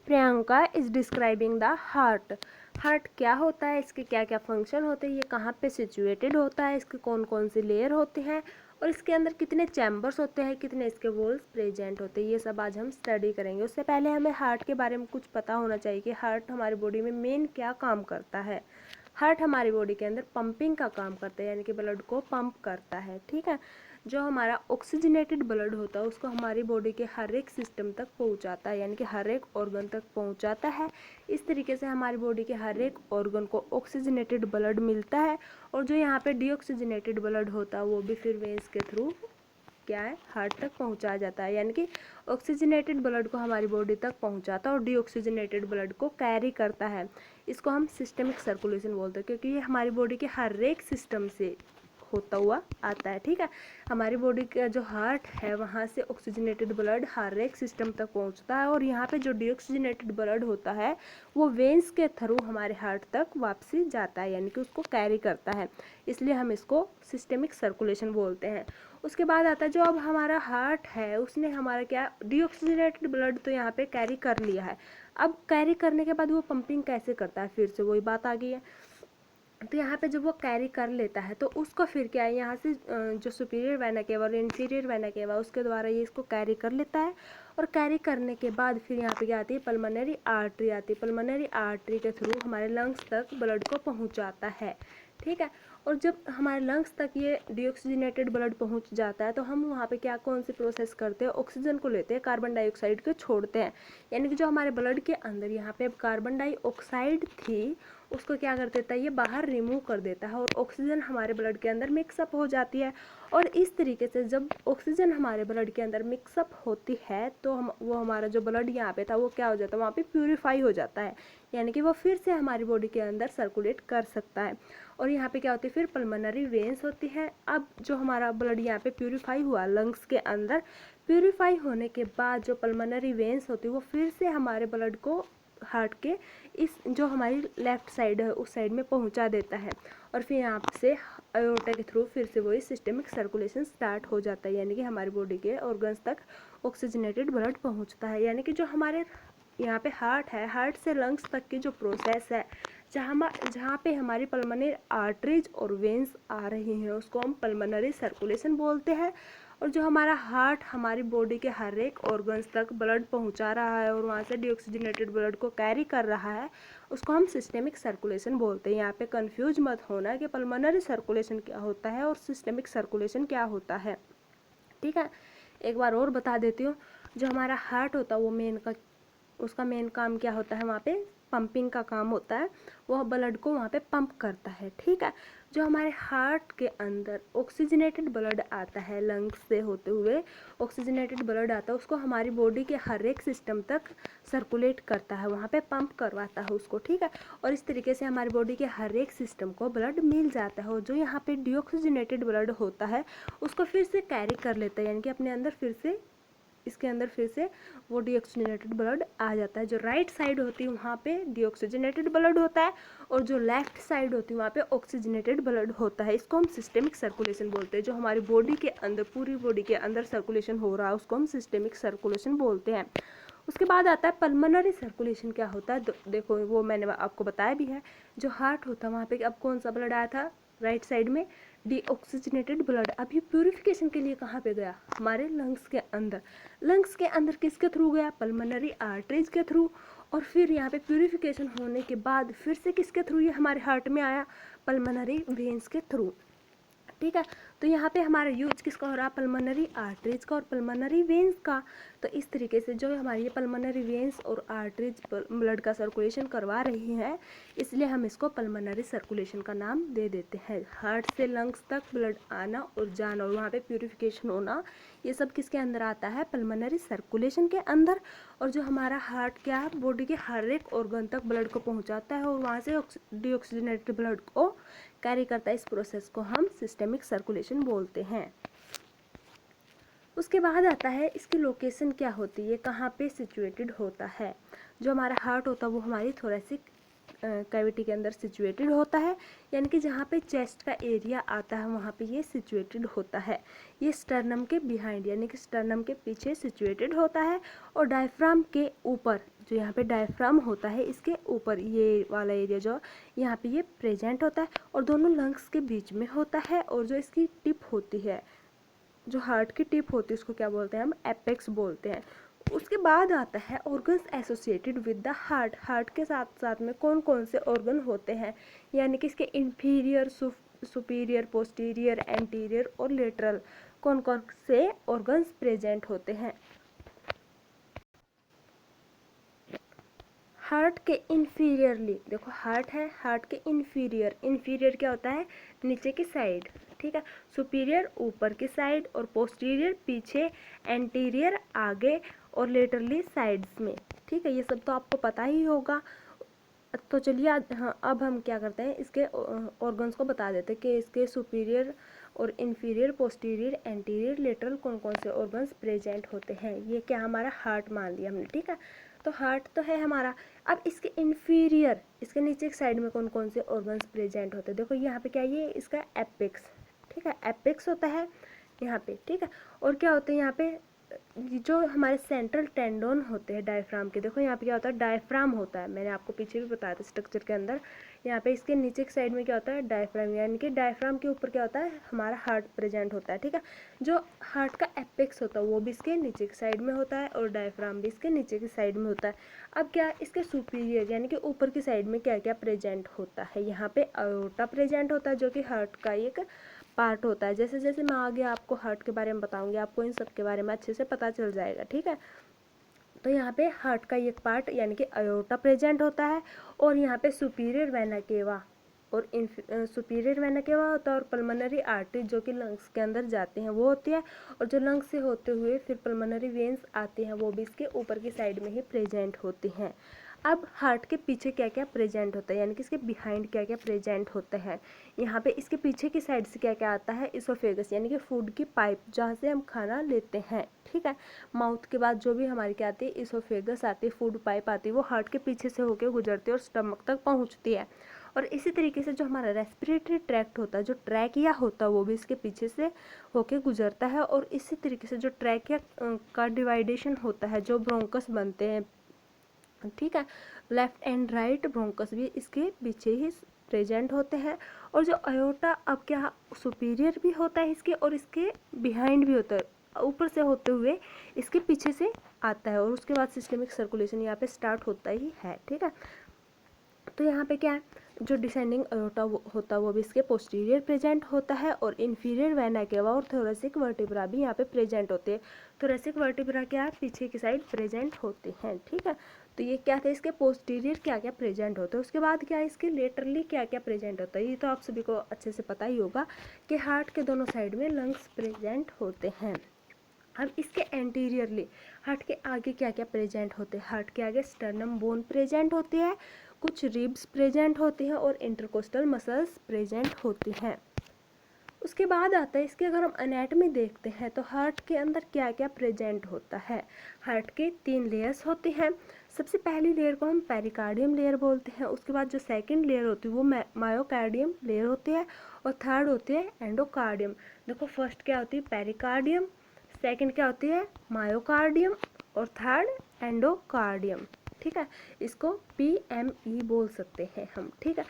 Priyanka is describing the heart. Heart क्या होता है, इसके क्या क्या फंक्शन होते हैं, ये कहाँ पे सिचुएटेड होता है, इसके कौन कौन से लेयर होते हैं और इसके अंदर कितने चैम्बर्स होते हैं, कितने इसके वॉल्स प्रेजेंट होते हैं, ये सब आज हम स्टडी करेंगे। उससे पहले हमें हार्ट के बारे में कुछ पता होना चाहिए कि हार्ट हमारी बॉडी में मेन क्या काम करता है। हार्ट हमारी बॉडी के अंदर पंपिंग का काम करता है, यानी कि ब्लड को पंप करता है। ठीक है, जो हमारा ऑक्सीजनेटेड ब्लड होता है उसको हमारी बॉडी के हर एक सिस्टम तक पहुंचाता है, यानी कि हर एक ऑर्गन तक पहुंचाता है। इस तरीके से हमारी बॉडी के हर एक ऑर्गन को ऑक्सीजनेटेड ब्लड मिलता है, और जो यहाँ पे डीऑक्सीजनेटेड ब्लड होता है वो भी फिर वेन्स के थ्रू क्या है, हार्ट तक पहुंचाया जाता है। यानी कि ऑक्सीजनेटेड ब्लड को हमारी बॉडी तक पहुंचाता है और डीऑक्सीजनेटेड ब्लड को कैरी करता है। इसको हम सिस्टमिक सर्कुलेशन बोलते हैं, क्योंकि ये हमारी बॉडी के हर एक सिस्टम से होता हुआ आता है। ठीक है, हमारी बॉडी का जो हार्ट है वहाँ से ऑक्सीजनेटेड ब्लड हर एक सिस्टम तक पहुँचता है, और यहाँ पे जो डीऑक्सीजनेटेड ब्लड होता है वो वेन्स के थ्रू हमारे हार्ट तक वापसी जाता है, यानी कि उसको कैरी करता है, इसलिए हम इसको सिस्टमिक सर्कुलेशन बोलते हैं। उसके बाद आता है जो अब हमारा हार्ट है उसने हमारा क्या, डीऑक्सीजनेटेड ब्लड तो यहाँ पे कैरी कर लिया है। अब कैरी करने के बाद वो पंपिंग कैसे करता है, फिर से वही बात आ गई है। तो यहाँ पे जब वो कैरी कर लेता है तो उसको फिर क्या है, यहाँ से जो सुपीरियर वेना केवा और इंफीरियर वेना केवा उसके द्वारा ये इसको कैरी कर लेता है, और कैरी करने के बाद फिर यहाँ पे क्या आती है, पल्मोनरी आर्टरी आती है। पल्मोनरी आर्टरी के थ्रू हमारे लंग्स तक ब्लड को पहुँचाता है। ठीक है, और जब हमारे लंग्स तक ये डीऑक्सीजनेटेड ब्लड पहुंच जाता है तो हम वहाँ पे क्या, कौन सी प्रोसेस करते हैं, ऑक्सीजन को लेते हैं, कार्बन डाइऑक्साइड को छोड़ते हैं। यानी कि जो हमारे ब्लड के अंदर यहाँ पे अब कार्बन डाइऑक्साइड थी उसको क्या कर देता है, ये बाहर रिमूव कर देता है, और ऑक्सीजन हमारे ब्लड के अंदर मिक्सअप हो जाती है। और इस तरीके से जब ऑक्सीजन हमारे ब्लड के अंदर मिक्सअप होती है तो वो हमारा जो ब्लड यहाँ पे था वो क्या हो जाता है, वहाँ पे प्यूरिफाई हो जाता है, यानी कि वो फिर से हमारी बॉडी के अंदर सर्कुलेट कर सकता है। और यहाँ पे क्या होती है, फिर पल्मोनरी वेन्स होती है। अब जो हमारा ब्लड यहाँ पे प्यूरिफाई हुआ लंग्स के अंदर, प्यूरिफाई होने के बाद जो पल्मोनरी वेन्स होती है वो फिर से हमारे ब्लड को हार्ट के इस जो हमारी लेफ्ट साइड है उस साइड में पहुंचा देता है, और फिर यहाँ से अयोर्टा के थ्रू फिर से वही सिस्टमिक सर्कुलेशन स्टार्ट हो जाता है, यानी कि हमारी बॉडी के ऑर्गन्स तक ऑक्सीजनेटेड ब्लड पहुंचता है। यानी कि जो हमारे यहाँ पे हार्ट है, हार्ट से लंग्स तक की जो प्रोसेस है, जहाँ पे हमारी पल्मोनरी आर्टरीज और वेन्स आ रही हैं उसको हम पल्मोनरी सर्कुलेशन बोलते हैं। और जो हमारा हार्ट हमारी बॉडी के हर एक ऑर्गन्स तक ब्लड पहुंचा रहा है और वहाँ से डीऑक्सीजनेटेड ब्लड को कैरी कर रहा है उसको हम सिस्टमिक सर्कुलेशन बोलते हैं। यहाँ पे कंफ्यूज मत होना कि पल्मोनरी सर्कुलेशन क्या होता है और सिस्टमिक सर्कुलेशन क्या होता है। ठीक है, एक बार और बता देती हूँ, जो हमारा हार्ट होता है वो उसका मेन काम क्या होता है, वहाँ पे पंपिंग का काम होता है, वह ब्लड को वहाँ पे पंप करता है। ठीक है, जो हमारे हार्ट के अंदर ऑक्सीजनेटेड ब्लड आता है लंग्स से होते हुए, ऑक्सीजनेटेड ब्लड आता है उसको हमारी बॉडी के हर एक सिस्टम तक सर्कुलेट करता है, वहाँ पे पंप करवाता है उसको। ठीक है, और इस तरीके से हमारी बॉडी के हर एक सिस्टम को ब्लड मिल जाता है, और जो यहाँ पे डीऑक्सीजनेटेड ब्लड होता है उसको फिर से कैरी कर लेता है, यानी कि अपने अंदर फिर से इसके अंदर फिर से वो डीऑक्सीजनेटेड ब्लड आ जाता है। जो राइट साइड होती है वहाँ पे डीऑक्सीजनेटेड ब्लड होता है, और जो लेफ्ट साइड होती है वहाँ पे ऑक्सीजनेटेड ब्लड होता है। इसको हम सिस्टमिक सर्कुलेशन बोलते हैं। जो हमारी बॉडी के अंदर, पूरी बॉडी के अंदर सर्कुलेशन हो रहा है उसको हम सिस्टमिक सर्कुलेशन बोलते हैं। उसके बाद आता है पल्मोनरी सर्कुलेशन। क्या होता है देखो, वो मैंने आपको बताया भी है। जो हार्ट होता है वहाँ पे अब कौन सा ब्लड आया था, राइट साइड में डीऑक्सीजनेटेड ब्लड। अब ये प्यूरिफिकेशन के लिए कहाँ पे गया, हमारे लंग्स के अंदर। लंग्स के अंदर किसके थ्रू गया, पल्मोनरी आर्टरीज के थ्रू, और फिर यहाँ पे प्यूरिफिकेशन होने के बाद फिर से किसके थ्रू ये हमारे हार्ट में आया, पल्मोनरी वेन्स के थ्रू। ठीक है, तो यहाँ पे हमारा यूज किसका हो रहा है, पल्मोनरी आर्टरीज का और पल्मोनरी वेन्स का। तो इस तरीके से जो हमारी ये पल्मोनरी वेन्स और आर्टरीज ब्लड का सर्कुलेशन करवा रही है, इसलिए हम इसको पल्मोनरी सर्कुलेशन का नाम दे देते हैं। हार्ट से लंग्स तक ब्लड आना और जाना और वहाँ पे प्यूरिफिकेशन होना, ये सब किसके अंदर आता है, पल्मोनरी सर्कुलेशन के अंदर। और जो हमारा हार्ट क्या है, बॉडी के हर एक ऑर्गन तक ब्लड को पहुँचाता है और वहाँ से डीऑक्सीजनेटेड ब्लड को कैरी करता है। इस प्रोसेस को हम सिस्टमिक सर्कुलेशन बोलते हैं। उसके बाद आता है इसकी लोकेशन क्या होती है, कहाँ पे सिचुएटेड होता है। जो हमारा हार्ट होता है वो हमारी थोरेसिक कैविटी के अंदर सिचुएटेड होता है, यानी कि जहाँ पे चेस्ट का एरिया आता है वहाँ पे ये सिचुएटेड होता है। ये स्टर्नम के बिहाइंड यानी कि स्टर्नम के पीछे सिचुएटेड होता है, और डायफ्राम के ऊपर जो यहाँ पे डायफ्राम होता है इसके ऊपर ये वाला एरिया जो यहाँ पे ये प्रेजेंट होता है और दोनों लंग्स के बीच में होता है। और जो इसकी टिप होती है, जो हार्ट की टिप होती है, उसको क्या बोलते हैं हम, एपेक्स बोलते हैं। उसके बाद आता है organs associated with the heart. Heart के साथ साथ में कौन कौन से ऑर्गन होते हैं, यानी कि इसके इंफीरियर, सुपीरियर, पोस्टीरियर, एंटीरियर और लेटरल कौन कौन से ऑर्गन्स प्रेजेंट होते हैं। हार्ट के इंफीरियरली, देखो हार्ट है, हार्ट के इंफीरियर, इंफीरियर क्या होता है, नीचे की साइड, ठीक है, सुपीरियर ऊपर की साइड और पोस्टीरियर पीछे, एंटीरियर आगे और लेटरली साइड्स में, ठीक है, ये सब तो आपको पता ही होगा। तो चलिए हाँ, अब हम क्या करते हैं, इसके ऑर्गन्स को बता देते हैं कि इसके सुपीरियर और इंफीरियर, पोस्टीरियर, एंटीरियर, लेटरल कौन कौन से ऑर्गन्स प्रेजेंट होते हैं। ये क्या हमारा हार्ट मान लिया हमने, ठीक है, तो हार्ट तो है हमारा। अब इसके इंफीरियर, इसके नीचे की साइड में कौन कौन से ऑर्गन्स प्रेजेंट होते हैं, देखो यहाँ पे क्या, ये इसका एपेक्स, ठीक है, एपेक्स होता है यहाँ पे, ठीक है, और क्या होते हैं यहाँ पे, जो हमारे सेंट्रल टेंडोन होते हैं डायफ्राम के, देखो यहाँ पे क्या होता है, डायफ्राम होता है, मैंने आपको पीछे भी बताया था स्ट्रक्चर के अंदर। यहाँ पे इसके नीचे की साइड में क्या होता है, डायफ्राम, यानी कि डायफ्राम के ऊपर क्या होता है, हमारा हार्ट प्रेजेंट होता है, ठीक है। जो हार्ट का एपेक्स होता है वो भी इसके नीचे की साइड में होता है और डायफ्राम भी इसके नीचे की साइड में होता है। अब क्या, इसके सुपीरियर यानी कि ऊपर की साइड में क्या क्या प्रेजेंट होता है, यहाँ पे अयोर्टा प्रेजेंट होता है जो कि हार्ट का एक पार्ट होता है। जैसे जैसे मैं आगे आपको हार्ट के बारे में बताऊंगी, आपको इन सब के बारे में अच्छे से पता चल जाएगा, ठीक है। तो यहाँ पे हार्ट का एक पार्ट यानी कि अयोर्टा प्रेजेंट होता है और यहाँ पे सुपीरियर वेना केवा और सुपीरियर वेना केवा होता है और पल्मोनरी आर्टरी जो कि लंग्स के अंदर जाते हैं वो होती है, और जो लंग्स से होते हुए फिर पल्मोनरी वेन्स आते हैं वो भी इसके ऊपर की साइड में ही प्रेजेंट होती हैं। अब हार्ट के पीछे क्या क्या प्रेजेंट होता है, यानी कि इसके बिहाइंड क्या क्या प्रेजेंट होता है। यहाँ पे इसके पीछे की साइड से क्या क्या आता है, इसोफेगस यानी कि फूड की पाइप जहाँ से हम खाना लेते हैं, ठीक है। माउथ के बाद जो भी हमारी क्या आती है, इसोफेगस आती है, फूड पाइप आती है, वो हार्ट के पीछे से होकर गुजरती है और स्टमक तक पहुँचती है। और इसी तरीके से जो हमारा रेस्पिरेटरी ट्रैक्ट होता है, जो ट्रैकिया होता है, वो भी इसके पीछे से होके गुजरता है। और इसी तरीके से जो ट्रैकिया का डिवाइडेशन होता है, जो ब्रोंकस बनते हैं, ठीक है, लेफ्ट एंड राइट ब्रोंकस भी इसके पीछे ही प्रेजेंट होते हैं। और जो अयोर्टा अब क्या सुपीरियर भी होता है इसके और इसके बिहाइंड भी होता है, ऊपर से होते हुए इसके पीछे से आता है और उसके बाद सिस्टमिक सर्कुलेशन यहाँ पे स्टार्ट होता ही है, ठीक है। तो यहाँ पे क्या है, जो डिसेंडिंग अयोर्टा होता है वो भी इसके पोस्टीरियर प्रेजेंट होता है और इन्फीरियर वेना केवा और थोरेसिक वर्टिब्रा भी यहाँ पे प्रेजेंट होते हैं। थोरेसिक वर्टिब्रा क्या है, पीछे की साइड प्रेजेंट होते हैं, ठीक है। तो ये क्या थे, इसके पोस्टीरियर क्या क्या प्रेजेंट होता है। उसके बाद क्या है, इसके लेटरली क्या क्या प्रेजेंट होता है। ये तो आप सभी को अच्छे से पता ही होगा कि हार्ट के दोनों साइड में लंग्स प्रेजेंट होते हैं। अब इसके एंटीरियरली हार्ट के आगे क्या क्या प्रेजेंट होते हैं, हार्ट के आगे स्टर्नम बोन प्रेजेंट होती है, कुछ रिब्स प्रेजेंट होती हैं और इंटरकोस्टल मसल्स प्रेजेंट होती हैं। उसके बाद आता है इसके, अगर हम एनाटॉमी देखते हैं तो हार्ट के अंदर क्या क्या प्रेजेंट होता है। हार्ट के 3 लेयर्स होते हैं। सबसे पहली लेयर को हम पेरिकार्डियम लेयर बोलते हैं, उसके बाद जो सेकंड लेयर होती है वो मायोकार्डियम लेयर होती है और थर्ड होती है एंडोकार्डियम। देखो फर्स्ट क्या होती है, पेरिकार्डियम, सेकंड क्या होती है, मायोकार्डियम और थर्ड एंडोकार्डियम, ठीक है। इसको PME बोल सकते हैं हम, ठीक है।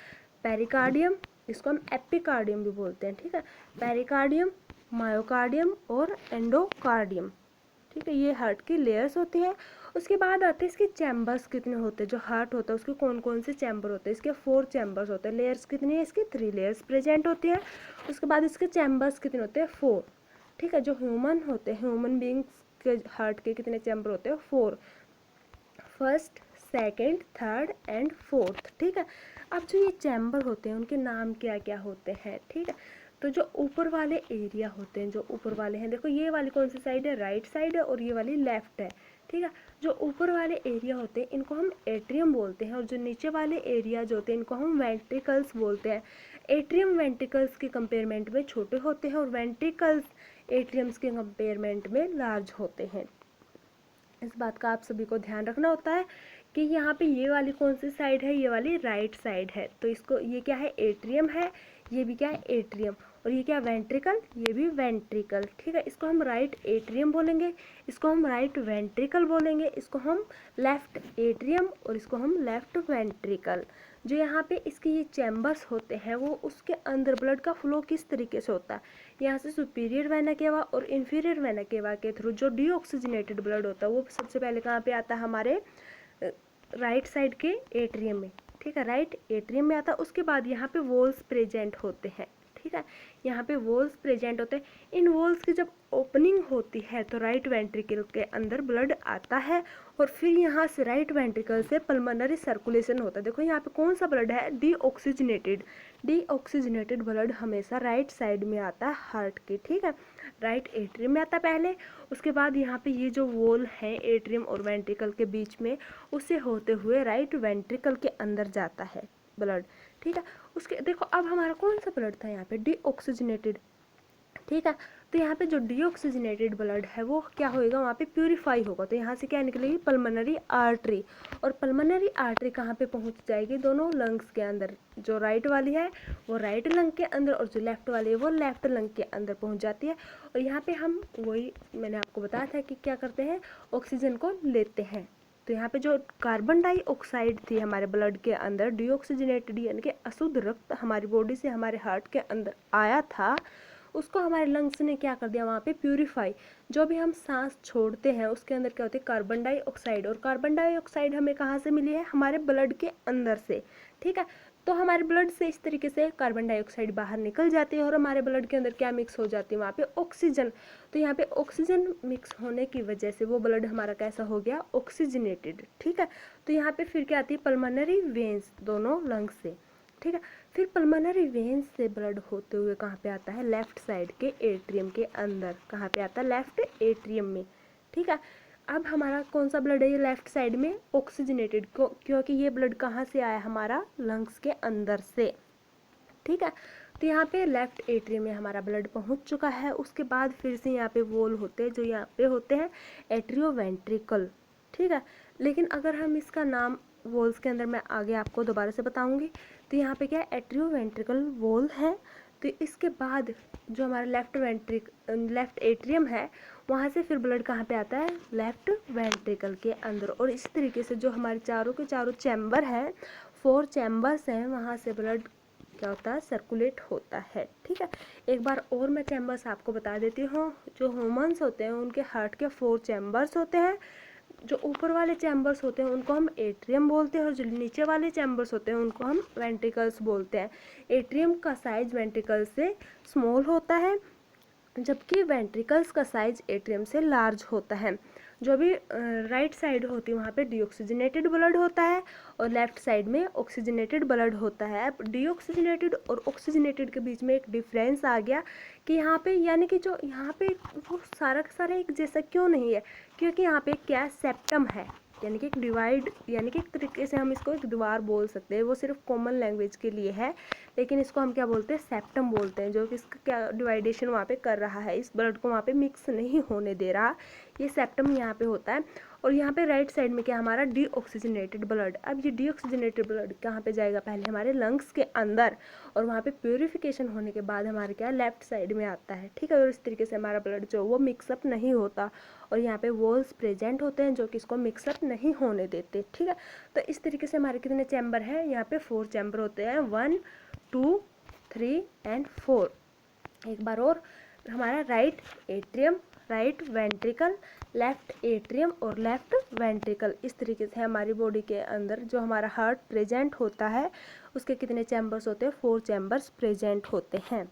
पेरिकार्डियम, इसको हम एपिकार्डियम भी बोलते हैं, ठीक है। पेरिकार्डियम, मायोकार्डियम और एंडोकार्डियम, ठीक है, ये हार्ट की लेयर्स होती हैं। उसके बाद आते हैं इसके चैम्बर्स कितने होते हैं। जो हार्ट होता है उसके कौन कौन से चैम्बर होते हैं, इसके 4 चैम्बर्स होते हैं। लेयर्स कितनी है, इसकी 3 लेयर्स प्रेजेंट होती है। उसके बाद इसके चैम्बर्स कितने होते हैं, 4, ठीक है। जो ह्यूमन होते हैं, ह्यूमन बींग्स के हार्ट के कितने चैम्बर होते हैं, 4, first, second, third and fourth, ठीक है। अब जो ये चैम्बर होते हैं उनके नाम क्या क्या होते हैं, ठीक है। तो जो ऊपर वाले एरिया होते हैं, जो ऊपर वाले हैं, देखो ये वाली कौन सी साइड है, राइट साइड है और ये वाली लेफ्ट है, ठीक है। जो ऊपर वाले एरिया होते हैं इनको हम एट्रियम बोलते हैं और जो नीचे वाले एरिया जो होते हैं इनको हम वेंट्रिकल्स बोलते हैं। एट्रियम वेंट्रिकल्स के कंपेयरमेंट में छोटे होते हैं और वेंट्रिकल्स एट्रियम्स के कंपेयरमेंट में लार्ज होते हैं। इस बात का आप सभी को ध्यान रखना होता है कि यहाँ पे ये वाली कौन सी साइड है, ये वाली राइट साइड है, तो इसको ये क्या है, एट्रियम है, ये भी क्या है, एट्रियम। और ये क्या वेंट्रिकल, ये भी वेंट्रिकल, ठीक है। इसको हम राइट एट्रियम बोलेंगे, इसको हम राइट वेंट्रिकल बोलेंगे, इसको हम लेफ्ट एट्रियम और इसको हम लेफ्ट वेंट्रिकल। जो यहाँ पे इसके ये चैम्बर्स होते हैं वो उसके अंदर ब्लड का फ्लो किस तरीके से होता है, यहाँ से सुपीरियर वेना केवा और इंफीरियर वेना केवा के थ्रू जो डीऑक्सीजनेटेड ब्लड होता है वो सबसे पहले कहाँ पे आता है, हमारे राइट साइड के एट्रियम में, ठीक है, राइट एट्रियम में आता है। उसके बाद यहाँ पे वॉल्स प्रेजेंट होते हैं, ठीक है, यहाँ पे वॉल्स प्रेजेंट होते हैं। इन वॉल्स की जब ओपनिंग होती है तो राइट वेंट्रिकल के अंदर ब्लड आता है और फिर यहाँ से राइट वेंट्रिकल से पल्मोनरी सर्कुलेशन होता है। देखो यहाँ पे कौन सा ब्लड है, डीऑक्सीजनेटेड, डीऑक्सीजनेटेड ब्लड हमेशा राइट साइड में आता है हार्ट के, ठीक है, राइट एट्रियम में आता है पहले। उसके बाद यहाँ पे ये जो वॉल है एट्रियम और वेंट्रिकल के बीच में, उससे होते हुए राइट वेंट्रिकल के अंदर जाता है ब्लड, ठीक है। उसके देखो अब हमारा कौन सा ब्लड था यहाँ पे, डीऑक्सीजनेटेड, ठीक है। तो यहाँ पे जो डीऑक्सीजनेटेड ब्लड है वो क्या होएगा, वहाँ पे प्यूरिफाई होगा, तो यहाँ से क्या निकलेगी, पल्मोनरी आर्टरी, और पल्मोनरी आर्टरी कहाँ पे पहुँच जाएगी, दोनों लंग्स के अंदर, जो राइट वाली है वो राइट लंग के अंदर और जो लेफ्ट वाली है वो लेफ्ट लंग के अंदर पहुँच जाती है। और यहाँ पे हम वही मैंने आपको बताया था कि क्या करते हैं, ऑक्सीजन को लेते हैं। तो यहाँ पे जो कार्बन डाइऑक्साइड थी हमारे ब्लड के अंदर, डीऑक्सीजनेटेड यानी कि अशुद्ध रक्त हमारी बॉडी से हमारे हार्ट के अंदर आया था, उसको हमारे लंग्स ने क्या कर दिया, वहाँ पे प्यूरिफाई। जो भी हम सांस छोड़ते हैं उसके अंदर क्या होती है, कार्बन डाइऑक्साइड, और कार्बन डाइऑक्साइड हमें कहाँ से मिली है, हमारे ब्लड के अंदर से, ठीक है। तो हमारे ब्लड से इस तरीके से कार्बन डाइऑक्साइड बाहर निकल जाती है और हमारे ब्लड के अंदर क्या मिक्स हो जाती है, वहाँ पे ऑक्सीजन। तो यहाँ पे ऑक्सीजन मिक्स होने की वजह से वो ब्लड हमारा कैसा हो गया, ऑक्सीजनेटेड, ठीक है। तो यहाँ पे फिर क्या आती है, पल्मोनरी वेन्स, दोनों लंग्स से, ठीक है। फिर पल्मोनरी वेन्स से ब्लड होते हुए कहाँ पे आता है, लेफ्ट साइड के एट्रियम के अंदर, कहाँ पे आता है, लेफ्ट एट्रियम में, ठीक है। अब हमारा कौन सा ब्लड है ये लेफ्ट साइड में, ऑक्सीजनेटेड, क्योंकि ये ब्लड कहाँ से आया, हमारा लंग्स के अंदर से, ठीक है। तो यहाँ पे लेफ्ट एट्रियम में हमारा ब्लड पहुँच चुका है। उसके बाद फिर से यहाँ पे वॉल होते हैं जो यहाँ पे होते हैं एट्रियोवेंट्रिकल, ठीक है। लेकिन अगर हम इसका नाम वॉल्स के अंदर मैं आगे आपको दोबारा से बताऊंगी। तो यहाँ पे क्या है, एट्रियोवेंट्रिकल वॉल है। तो इसके बाद जो हमारा लेफ्ट एट्रियम है वहाँ से फिर ब्लड कहाँ पे आता है, लेफ्ट वेंट्रिकल के अंदर। और इस तरीके से जो हमारे चारों के चारों चैम्बर हैं, 4 चैम्बर्स हैं, वहाँ से ब्लड क्या होता है, सर्कुलेट होता है, ठीक है। एक बार और मैं चैम्बर्स आपको बता देती हूँ। जो ह्यूमंस होते हैं उनके हार्ट के 4 चैम्बर्स होते हैं। जो ऊपर वाले चैम्बर्स होते हैं उनको हम एट्रियम बोलते हैं और जो नीचे वाले चैम्बर्स होते हैं उनको हम वेंट्रिकल्स बोलते हैं। एट्रियम का साइज वेंट्रिकल से स्मॉल होता है, जबकि वेंट्रिकल्स का साइज एट्रियम से लार्ज होता है। जो भी राइट साइड होती है वहाँ पे डीऑक्सीजनेटेड ब्लड होता है और लेफ्ट साइड में ऑक्सीजनेटेड ब्लड होता है। अब डीऑक्सीजनेटेड और ऑक्सीजनेटेड के बीच में एक डिफरेंस आ गया कि यहाँ पे, यानी कि जो यहाँ पे वो सारा का सारा एक जैसा क्यों नहीं है, क्योंकि यहाँ पे क्या सेप्टम है, यानी कि एक डिवाइड, यानी कि एक तरीके से हम इसको एक दीवार बोल सकते हैं। वो सिर्फ कॉमन लैंग्वेज के लिए है, लेकिन इसको हम क्या बोलते हैं, सेप्टम बोलते हैं, जो कि इसका क्या डिवाइडेशन वहाँ पे कर रहा है, इस ब्लड को वहाँ पे मिक्स नहीं होने दे रहा, ये सेप्टम यहाँ पे होता है। और यहाँ पे राइट साइड में क्या हमारा डीऑक्सीजनेटेड ब्लड। अब ये डीऑक्सीजनेटेड ब्लड कहाँ पे जाएगा, पहले हमारे लंग्स के अंदर, और वहाँ पे प्योरीफिकेशन होने के बाद हमारे क्या लेफ्ट साइड में आता है, ठीक है। और इस तरीके से हमारा ब्लड जो वो मिक्सअप नहीं होता और यहाँ पे वॉल्स प्रेजेंट होते हैं जो कि इसको मिक्सअप नहीं होने देते, ठीक है। तो इस तरीके से हमारे कितने चैम्बर हैं, यहाँ पे 4 चैम्बर होते हैं, 1 2 3 एंड 4। एक बार और, हमारा right atrium, right ventricle, left atrium और लेफ्ट वेंट्रिकल, इस तरीके से हमारी बॉडी के अंदर जो हमारा हार्ट प्रेजेंट होता है उसके कितने चैम्बर्स होते हैं, 4 चैम्बर्स प्रेजेंट होते हैं।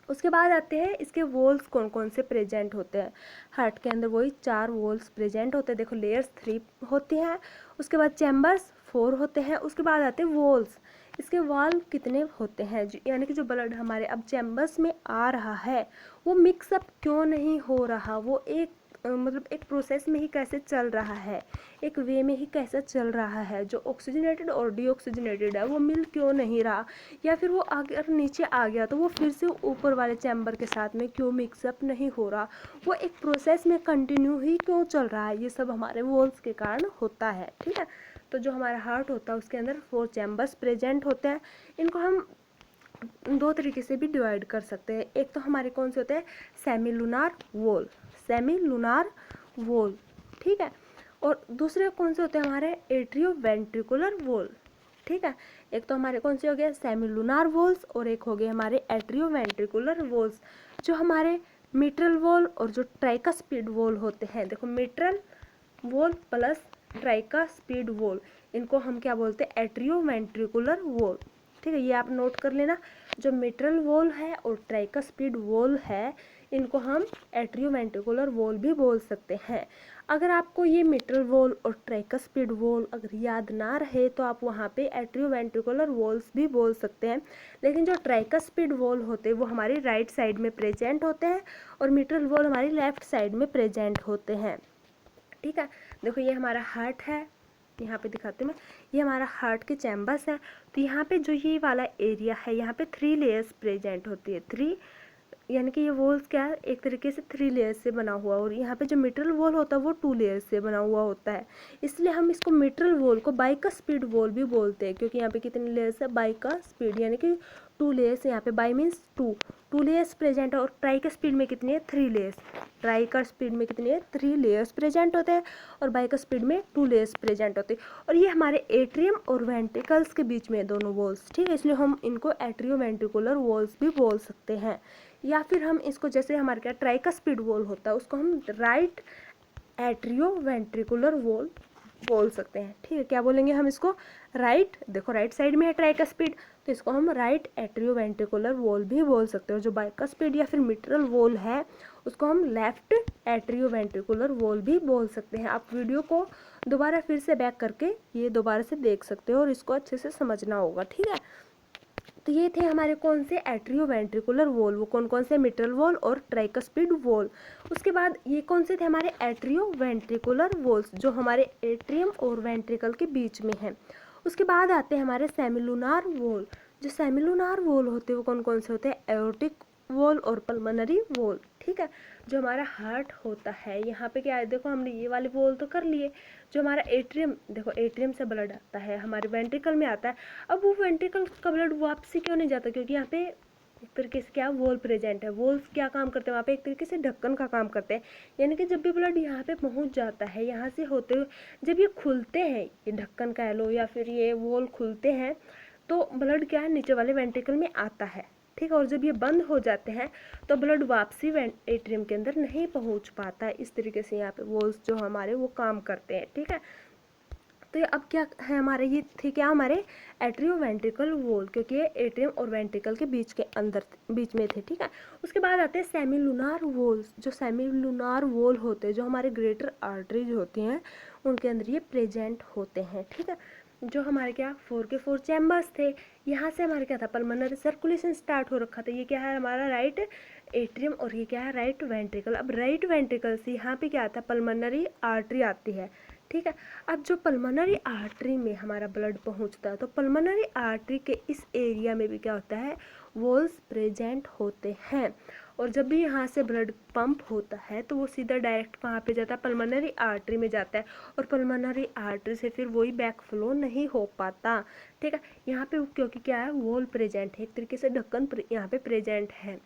उसके बाद आते हैं इसके वॉल्स कौन कौन से प्रेजेंट होते हैं। हार्ट के अंदर वही 4 वॉल्स प्रेजेंट होते हैं, देखो लेयर्स 3 होती हैं। उसके बाद चैम्बर्स 4 होते हैं। उसके बाद आते हैं वॉल्स, इसके वाल्व कितने होते हैं, यानी कि जो ब्लड हमारे अब चैम्बर्स में आ रहा है वो मिक्सअप क्यों नहीं हो रहा, वो एक मतलब एक प्रोसेस में ही कैसे चल रहा है, एक वे में ही कैसे चल रहा है, जो ऑक्सीजनेटेड और डीऑक्सीजनेटेड है वो मिल क्यों नहीं रहा, या फिर वो अगर नीचे आ गया तो वो फिर से ऊपर वाले चैम्बर के साथ में क्यों मिक्सअप नहीं हो रहा, वो एक प्रोसेस में कंटिन्यू ही क्यों चल रहा है, ये सब हमारे वॉल्स के कारण होता है, ठीक है। तो जो हमारा हार्ट होता है उसके अंदर 4 चैम्बर्स प्रेजेंट होते हैं। इनको हम दो तरीके से भी डिवाइड कर सकते हैं। एक तो हमारे कौन से होते हैं, semi lunar wall, semi lunar wall, ठीक है। और दूसरे कौन से होते हैं हमारे, एट्रियो वेंट्रिकुलर वॉल, ठीक है। एक तो हमारे कौन से हो गए, सेमी लूनार वॉल्स, और एक हो गए हमारे एट्रियो वेंट्रिकुलर वॉल्स। जो हमारे मिट्रल वॉल और जो ट्राइकास्पिड वॉल होते हैं, देखो mitral valve plus tricuspid wall, इनको हम क्या बोलते हैं, एट्रियो वेंट्रिकुलर वॉल, ठीक है। ये आप नोट कर लेना, जो मिट्रल वॉल है और ट्राइकास्पिड वॉल है, इनको हम एट्रियो वेंट्रिकुलर वॉल भी बोल सकते हैं। अगर आपको ये मिट्रल वॉल और ट्राइकास्पिड वॉल अगर याद ना रहे तो आप वहाँ पे एट्रियो वेंट्रिकुलर वॉल्स भी बोल सकते हैं। लेकिन जो ट्राइकास्पिड वॉल होते हैं वो हमारी राइट साइड में प्रेजेंट होते हैं और मिट्रल वॉल हमारी लेफ्ट साइड में प्रेजेंट होते हैं, ठीक है। देखो ये हमारा हार्ट है, यहाँ पे दिखाती हूँ मैं, ये हमारा हार्ट के चैम्बर्स है। तो यहाँ पे जो ये वाला एरिया है, यहाँ पे 3 लेयर्स प्रेजेंट होती है, 3, यानी कि ये वॉल्स क्या है, एक तरीके से 3 लेयर्स से बना हुआ, और यहाँ पे जो मिट्रल वॉल होता है वो 2 लेयर्स से बना हुआ होता है। इसलिए हम इसको मिट्रल वॉल को बाइकास्पिड वॉल भी बोलते हैं, क्योंकि यहाँ पे कितने लेयर्स है, बाइकास्पिड, यानी कि 2 लेयर्स, यहाँ पे बाई मीन्स 2 लेयर्स प्रेजेंट है। और ट्राइकास्पिड में कितनी है, 3 लेयर्स, ट्राइकास्पिड में कितनी है, 3 लेयर्स प्रेजेंट होते हैं, और बाइकास्पिड में 2 लेयर्स प्रेजेंट होते हैं। और ये हमारे एट्रियम और वेंट्रिकल्स के बीच में दोनों वॉल्स, ठीक है, इसलिए हम इनको एट्रियो वेंट्रिकुलर वॉल्स भी बोल सकते हैं। या फिर हम इसको, जैसे हमारे क्या ट्राइकास्पिड वॉल होता है, उसको हम राइट एट्रियो वेंट्रिकुलर वॉल बोल सकते हैं, ठीक है। क्या बोलेंगे हम इसको, राइट, देखो राइट साइड में है ट्राइकास्पिड, तो इसको हम राइट एट्रियो वेंट्रिकुलर वॉल भी बोल सकते हैं। जो बाइकास्पिड या फिर मिट्रल वॉल है उसको हम लेफ्ट एट्रियो वेंट्रिकुलर वॉल भी बोल सकते हैं। आप वीडियो को दोबारा फिर से बैक करके ये दोबारा से देख सकते हो और इसको अच्छे से समझना होगा, ठीक है। तो ये थे हमारे कौन से, एट्रियो वेंट्रिकुलर वॉल, वो कौन कौन से, मिट्रल वॉल और ट्राइकास्पिड वॉल। उसके बाद ये कौन से थे हमारे, एट्रियो वेंट्रिकुलर वॉल्स, जो हमारे एट्रियम और वेंट्रिकल के बीच में है। उसके बाद आते हैं हमारे सेमिलुनार वॉल। जो सेमिलुनार वॉल होते हैं वो कौन कौन से होते हैं, एओर्टिक वॉल और पल्मोनरी वॉल, ठीक है। जो हमारा हार्ट होता है, यहाँ पे क्या है, देखो हमने ये वाले वॉल तो कर लिए। जो हमारा एट्रियम, देखो एट्रियम से ब्लड आता है, हमारे वेंट्रिकल में आता है। अब वो वेंट्रिकल का ब्लड वापसी क्यों नहीं जाता, क्योंकि यहाँ पे एक तरीके से क्या वॉल प्रेजेंट है। वॉल्स क्या काम करते हैं वहाँ पे, एक तरीके से ढक्कन का काम करते हैं। यानी कि जब भी ब्लड यहाँ पे पहुँच जाता है, यहाँ से होते हुए जब ये खुलते हैं, ये ढक्कन कह लो या फिर ये वॉल खुलते हैं, तो ब्लड क्या है, नीचे वाले वेंट्रिकल में आता है, ठीक है। और जब ये बंद हो जाते हैं तो ब्लड वापसी एट्रियम के अंदर नहीं पहुंच पाता है। इस तरीके से यहाँ पे वॉल्स जो हमारे वो काम करते हैं, ठीक है। तो ये अब क्या है हमारे, ये थे क्या हमारे एट्रियो वेंट्रिकल वॉल, क्योंकि ये एट्रियम और वेंट्रिकल के बीच के अंदर बीच में थे, ठीक है। उसके बाद आते हैं सेमिलुनार वॉल्स। जो सेमिलुनार वॉल होते हैं, जो हमारे ग्रेटर आर्टरीज होती हैं उनके अंदर ये प्रेजेंट होते हैं, ठीक है। जो हमारे क्या 4 के 4 चैम्बर्स थे, यहाँ से हमारे क्या था, पल्मोनरी सर्कुलेशन स्टार्ट हो रखा था। ये क्या है हमारा राइट एट्रियम और ये क्या है राइट वेंट्रिकल। अब राइट वेंट्रिकल से यहाँ पे क्या आता है, पल्मोनरी आर्टरी आती है, ठीक है। अब जो पल्मोनरी आर्टरी में हमारा ब्लड पहुँचता है, तो पल्मोनरी आर्टरी के इस एरिया में भी क्या होता है, वॉल्स प्रेजेंट होते हैं। और जब भी यहाँ से ब्लड पंप होता है तो वो सीधा डायरेक्ट कहाँ पे जाता है, पल्मोनरी आर्टरी में जाता है। और पल्मोनरी आर्टरी से फिर वही बैक फ्लो नहीं हो पाता, ठीक है। यहाँ पे क्योंकि क्या है, वॉल प्रेजेंट है, एक तरीके से ढक्कन यहाँ पे प्रेजेंट है,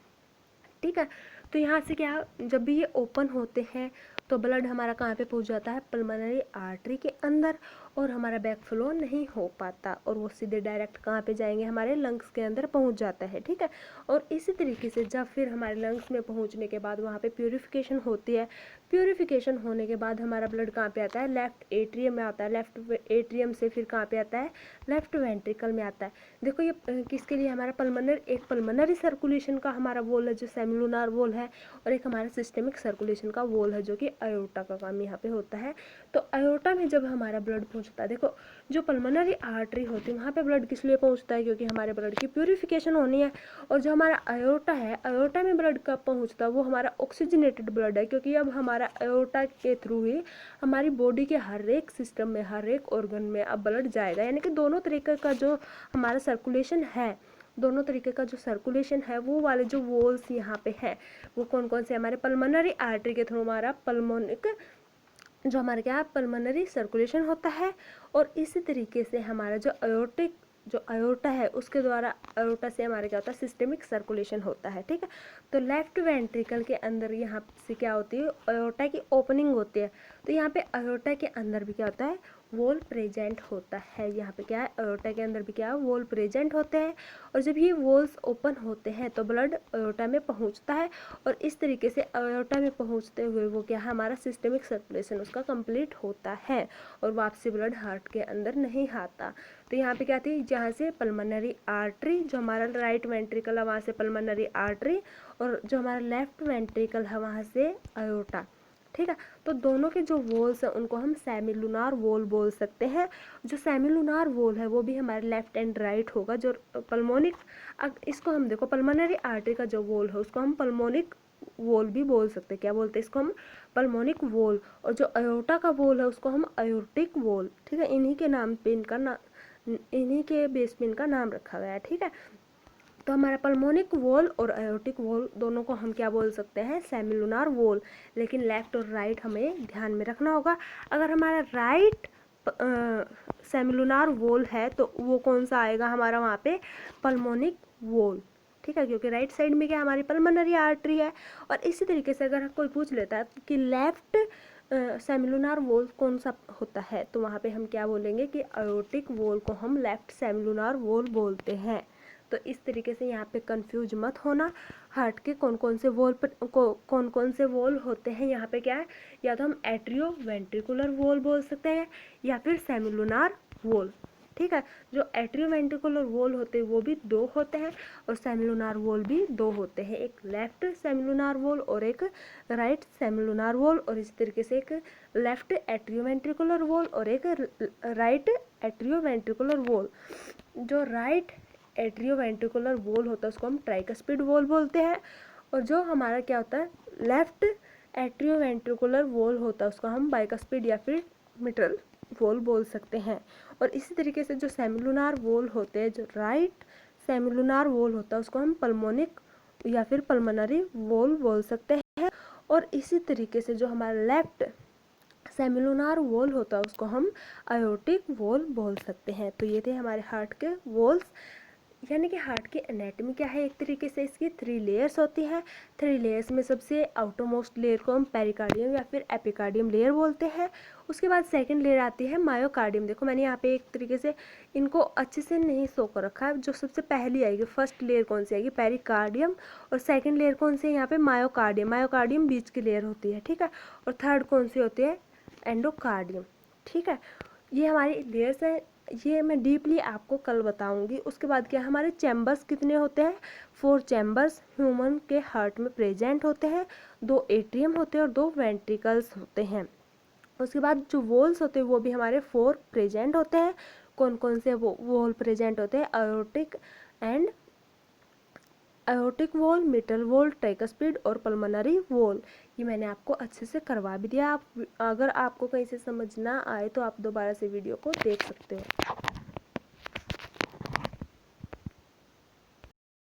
ठीक है। तो यहाँ से क्या, जब भी ये ओपन होते हैं तो ब्लड हमारा कहाँ पे पहुँच जाता है, पल्मोनरी आर्टरी के अंदर, और हमारा बैक फ्लो नहीं हो पाता, और वो सीधे डायरेक्ट कहाँ पे जाएंगे, हमारे लंग्स के अंदर पहुँच जाता है, ठीक है। और इसी तरीके से जब फिर हमारे लंग्स में पहुँचने के बाद वहाँ पे प्यूरिफिकेशन होती है। प्यूरिफिकेशन होने के बाद हमारा ब्लड कहाँ पे आता है, लेफ्ट एट्रियम में आता है। लेफ्ट एट्रियम से फिर कहाँ पे आता है, लेफ्ट वेंट्रिकल में आता है। देखो ये किसके लिए, हमारा पल्मोनरी, एक पल्मोनरी सर्कुलेशन का हमारा वॉल है जो सेमिलुनार वॉल है, और एक हमारा सिस्टमिक सर्कुलेशन का वॉल है जो कि अयोर्टा का काम यहाँ पे होता है। तो अयोर्टा में जब हमारा ब्लड पहुँचता है, देखो जो पल्मोनरी आर्टरी होती है वहाँ पे ब्लड किस लिए पहुँचता है, क्योंकि हमारे ब्लड की प्यूरिफिकेशन होनी है। और जो हमारा अयोर्टा है, अयोर्टा में ब्लड कब पहुँचता है, वो हमारा ऑक्सीजनेटेड ब्लड है, क्योंकि अब हमारा अयोर्टा के थ्रू ही हमारी बॉडी के हर एक सिस्टम में, हर एक ऑर्गन में अब ब्लड जाएगा। यानी कि दोनों तरीके का जो हमारा सर्कुलेशन है, दोनों तरीके का जो सर्कुलेशन है, वो वाले जो वॉल्स यहाँ पे है वो कौन कौन से, हमारे पल्मोनरी आर्टरी के थ्रू हमारा पल्मोनिक जो हमारे क्या पल्मोनरी सर्कुलेशन होता है। और इसी तरीके से हमारा जो अयोर्टिक जो अयोटा है उसके द्वारा, अयोटा से हमारे क्या होता है, सिस्टमिक सर्कुलेशन होता है, ठीक है। तो लेफ्ट वेंट्रिकल के अंदर यहाँ से क्या होती है, अयोटा की ओपनिंग होती है। तो यहाँ पे अयोटा के अंदर भी क्या होता है, वॉल प्रेजेंट होता है। यहाँ पे क्या है, अयोटा के अंदर भी क्या है, वॉल प्रेजेंट होते हैं। और जब ये वॉल्स ओपन होते हैं तो ब्लड अयोटा में पहुँचता है, और इस तरीके से अयोटा में पहुँचते हुए वो क्या है, हमारा सिस्टमिक सर्कुलेशन उसका कंप्लीट होता है, और वापसी ब्लड हार्ट के अंदर नहीं आता। तो यहाँ पे क्या थी, जहाँ से पल्मोनरी आर्टरी, जो हमारा राइट वेंट्रिकल है वहाँ से पल्मोनरी आर्टरी, और जो हमारा लेफ्ट वेंट्रिकल है वहाँ से अयोटा, ठीक है। तो दोनों के जो वॉल्स हैं उनको हम सेमिलुनार वॉल बोल सकते हैं। जो सेमिलुनार वॉल है वो भी हमारे लेफ्ट एंड राइट होगा। जो पल्मोनिक, इसको हम देखो, पल्मोनरी आर्टरी का जो वॉल है उसको हम पल्मोनिक वॉल भी बोल सकते हैं। क्या बोलते हैं इसको हम, पल्मोनिक वॉल। और जो अयोटा का वॉल है उसको हम अयोर्टिक वॉल, ठीक है। इन्हीं के नाम पे इन्हीं के बेस पे इनका नाम रखा गया है, ठीक है। तो हमारा पल्मोनिक वॉल और अयोर्टिक वॉल दोनों को हम क्या बोल सकते हैं, सेमिलुनार वॉल। लेकिन लेफ्ट और राइट हमें ध्यान में रखना होगा। अगर हमारा राइट सेमिलुनार वॉल है तो वो कौन सा आएगा हमारा, वहाँ पे पल्मोनिक वॉल, ठीक है, क्योंकि राइट साइड में क्या हमारी पल्मोनरी आर्टरी है। और इसी तरीके से अगर कोई पूछ लेता है कि लेफ्ट सेमिलुनार वॉल कौन सा होता है, तो वहाँ पे हम क्या बोलेंगे कि अयोर्टिक वॉल को हम लेफ्ट सेमिलुनार वॉल बोलते हैं। तो इस तरीके से यहाँ पे कंफ्यूज मत होना। हार्ट के कौन कौन से वॉल पर कौन कौन से वॉल होते हैं, यहाँ पे क्या है, या तो हम एट्रियो वेंट्रिकुलर वॉल बोल सकते हैं या फिर सेमिलुनार वॉल, ठीक है। जो एट्रियो वेंट्रिकुलर वॉल होते हैं वो भी दो होते हैं, और सेमिलुनार वॉल भी दो होते हैं, एक लेफ्ट सेमिलुनार वॉल और एक राइट सेमिलुनार वॉल। और इस तरीके से एक लेफ्ट एट्रियो वेंट्रिकुलर वॉल और एक राइट एट्रियो वेंट्रिकुलर वॉल। जो राइट एट्रियो वेंट्रिकुलर वॉल होता है उसको हम ट्राइकस्पिड वॉल बोलते हैं, और जो हमारा क्या होता है, लेफ्ट एट्रियो वेंट्रिकुलर वॉल होता है उसको हम बाइकस्पिड या फिर मिट्रल वॉल बोल सकते हैं। और इसी तरीके से जो सेमिलुनार वॉल होते हैं, जो राइट सेमिलुनार वॉल होता है उसको हम पल्मोनिक या फिर पल्मोनरी वॉल बोल सकते हैं। और इसी तरीके से जो हमारा लेफ्ट सेमिलुनार वॉल होता है उसको हम अयोर्टिक वॉल बोल सकते हैं। तो ये थे हमारे हार्ट के वॉल्स। यानी कि हार्ट की एनाटॉमी क्या है, एक तरीके से इसकी 3 लेयर्स होती है। 3 लेयर्स में सबसे आउटरमोस्ट लेयर को हम पेरिकार्डियम या फिर एपिकार्डियम लेयर बोलते हैं। उसके बाद सेकंड लेयर आती है मायोकार्डियम। देखो मैंने यहाँ पे एक तरीके से इनको अच्छे से नहीं शो कर रखा है। जो सबसे पहली आएगी, फर्स्ट लेयर कौन सी आएगी, पेरिकार्डियम, और सेकेंड लेयर कौन सी है यहाँ पे, मायोकार्डियम। मायोकार्डियम बीच की लेयर होती है, ठीक है। और थर्ड कौन सी होती है, एंडोकार्डियम, ठीक है। ये हमारी लेयर्स है, ये मैं डीपली आपको कल बताऊंगी। उसके बाद क्या, हमारे चैम्बर्स कितने होते हैं, 4 चैम्बर्स ह्यूमन के हार्ट में प्रेजेंट होते हैं। 2 एट्रियम होते हैं और 2 वेंट्रिकल्स होते हैं। उसके बाद जो वॉल्स होते हैं वो भी हमारे 4 प्रेजेंट होते हैं। कौन कौन से वो वॉल प्रेजेंट होते हैं, अयोर्टिक वॉल, मिटल वॉल, ट्राइकस्पिड और पल्मोनरी वॉल। ये मैंने आपको अच्छे से करवा भी दिया। आप अगर आपको कहीं से समझ ना आए तो आप दोबारा से वीडियो को देख सकते हो।